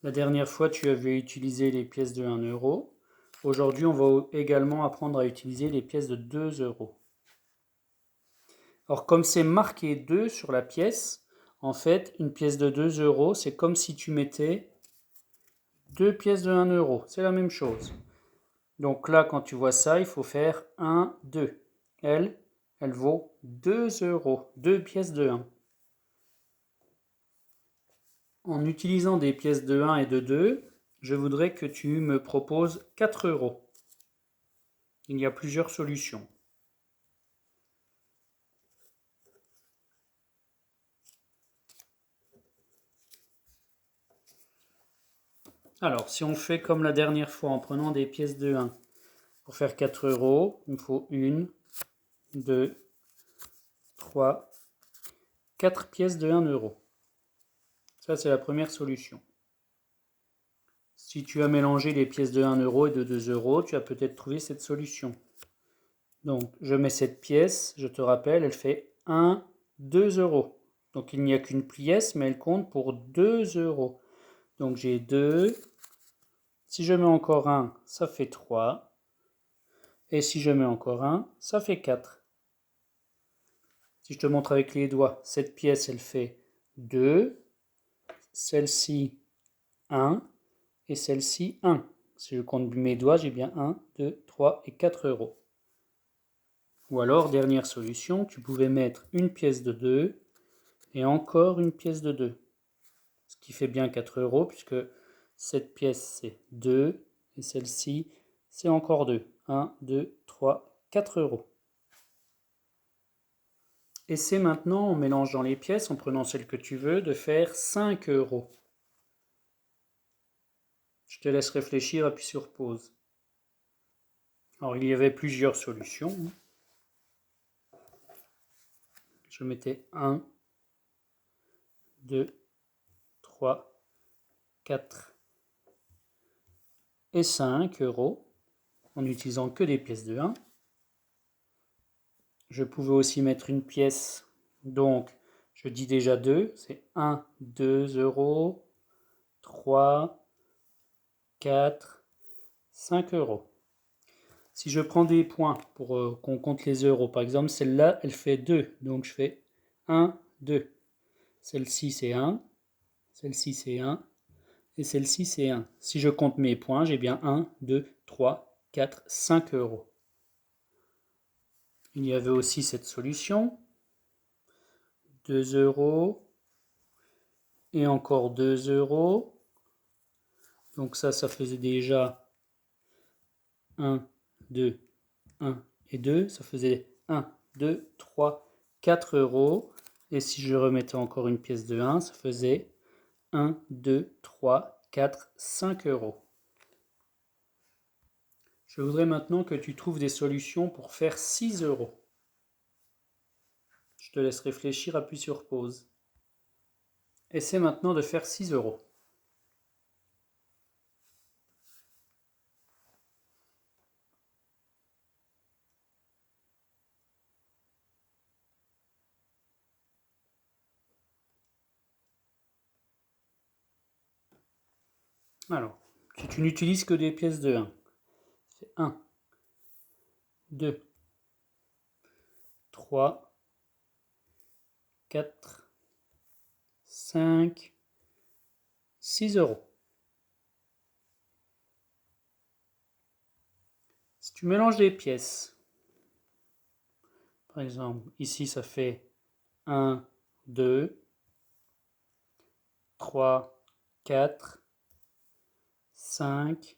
La dernière fois, tu avais utilisé les pièces de 1 euro. Aujourd'hui, on va également apprendre à utiliser les pièces de 2 euros. Alors, comme c'est marqué 2 sur la pièce, en fait, une pièce de 2 euros, c'est comme si tu mettais deux pièces de 1 euro. C'est la même chose. Donc là, quand tu vois ça, il faut faire 1, 2. Elle vaut 2 euros. Deux pièces de 1. En utilisant des pièces de 1 et de 2, je voudrais que tu me proposes 4 euros. Il y a plusieurs solutions. Alors, si on fait comme la dernière fois en prenant des pièces de 1, pour faire 4 euros, il me faut 1, 2, 3, 4 pièces de 1 euro. Ça, c'est la première solution. Si tu as mélangé les pièces de 1 euro et de 2 euros, tu as peut-être trouvé cette solution. Donc, je mets cette pièce, je te rappelle, elle fait 1, 2 euros. Donc, il n'y a qu'une pièce, mais elle compte pour 2 euros. Donc, j'ai 2. Si je mets encore 1, ça fait 3. Et si je mets encore 1, ça fait 4. Si je te montre avec les doigts, cette pièce, elle fait 2. Celle-ci, 1. Et celle-ci, 1. Si je compte mes doigts, j'ai bien 1, 2, 3 et 4 euros. Ou alors, dernière solution, tu pouvais mettre une pièce de 2 et encore une pièce de 2. Ce qui fait bien 4 euros puisque cette pièce c'est 2 et celle-ci c'est encore 2. 1, 2, 3, 4 euros. Essaie maintenant en mélangeant les pièces, en prenant celle que tu veux, de faire 5 euros. Je te laisse réfléchir, appuie sur pause. Alors il y avait plusieurs solutions. Je mettais 1, 2, 3, 4 et 5 euros en n'utilisant que des pièces de 1. Je pouvais aussi mettre une pièce, donc je dis déjà 2, c'est 1, 2 euros, 3, 4, 5 euros. Si je prends des points pour qu'on compte les euros, par exemple, celle-là, elle fait 2, donc je fais 1, 2. Celle-ci, c'est 1, celle-ci, c'est 1, et celle-ci, c'est 1. Si je compte mes points, j'ai bien 1, 2, 3, 4, 5 euros. Il y avait aussi cette solution, 2 euros, et encore 2 euros. Donc ça faisait déjà 1, 2, 1 et 2. Ça faisait 1, 2, 3, 4 euros. Et si je remettais encore une pièce de 1, ça faisait 1, 2, 3, 4, 5 euros. Je voudrais maintenant que tu trouves des solutions pour faire 6 euros. Je te laisse réfléchir, appuie sur pause. Essaie maintenant de faire 6 euros. Alors, si tu n'utilises que des pièces de 1, c'est 1, 2, 3, 4, 5, 6 euros. Si tu mélanges les pièces, par exemple, ici ça fait 1, 2, 3, 4, 5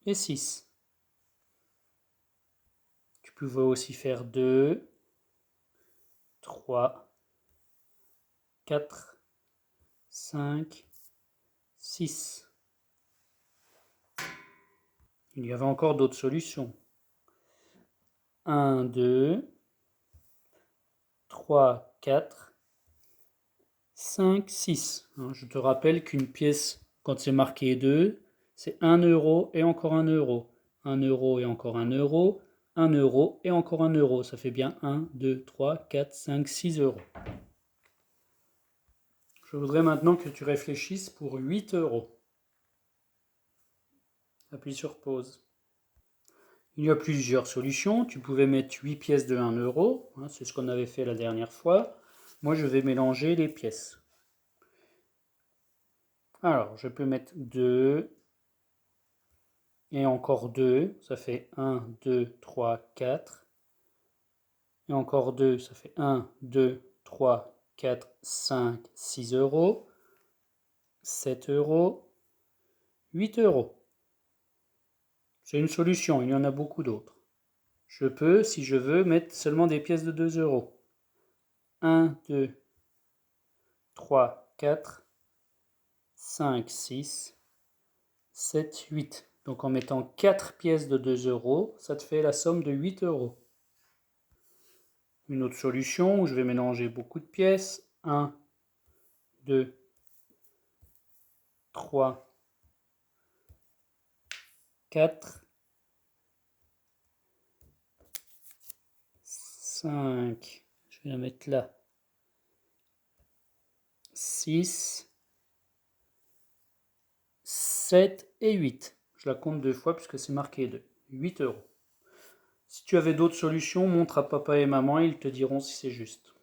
et 6. Tu pouvais aussi faire 2, 3, 4, 5, 6. Il y avait encore d'autres solutions. 1, 2, 3, 4, 5, 6. Je te rappelle qu'une pièce, quand c'est marqué 2, c'est 1 euro et encore 1 euro. 1 euro et encore 1 euro. 1 euro et encore 1 euro. Ça fait bien 1, 2, 3, 4, 5, 6 euros. Je voudrais maintenant que tu réfléchisses pour 8 euros. Appuie sur pause. Il y a plusieurs solutions. Tu pouvais mettre 8 pièces de 1 euro. Hein, c'est ce qu'on avait fait la dernière fois. Moi, je vais mélanger les pièces. Alors, je peux mettre 2. Et encore 2. Ça fait 1, 2, 3, 4. Et encore 2. Ça fait 1, 2, 3, 4, 5, 6 euros. 7 euros. 8 euros. C'est une solution, il y en a beaucoup d'autres. Je peux, si je veux, mettre seulement des pièces de 2 euros. 1, 2, 3, 4, 5, 6, 7, 8. Donc en mettant 4 pièces de 2 euros, ça te fait la somme de 8 euros. Une autre solution où je vais mélanger beaucoup de pièces. 1, 2, 3, 4, 5, je vais la mettre là, 6, 7 et 8. Je la compte 2 fois puisque c'est marqué 2. 8 euros. Si tu avais d'autres solutions, montre à papa et maman, ils te diront si c'est juste.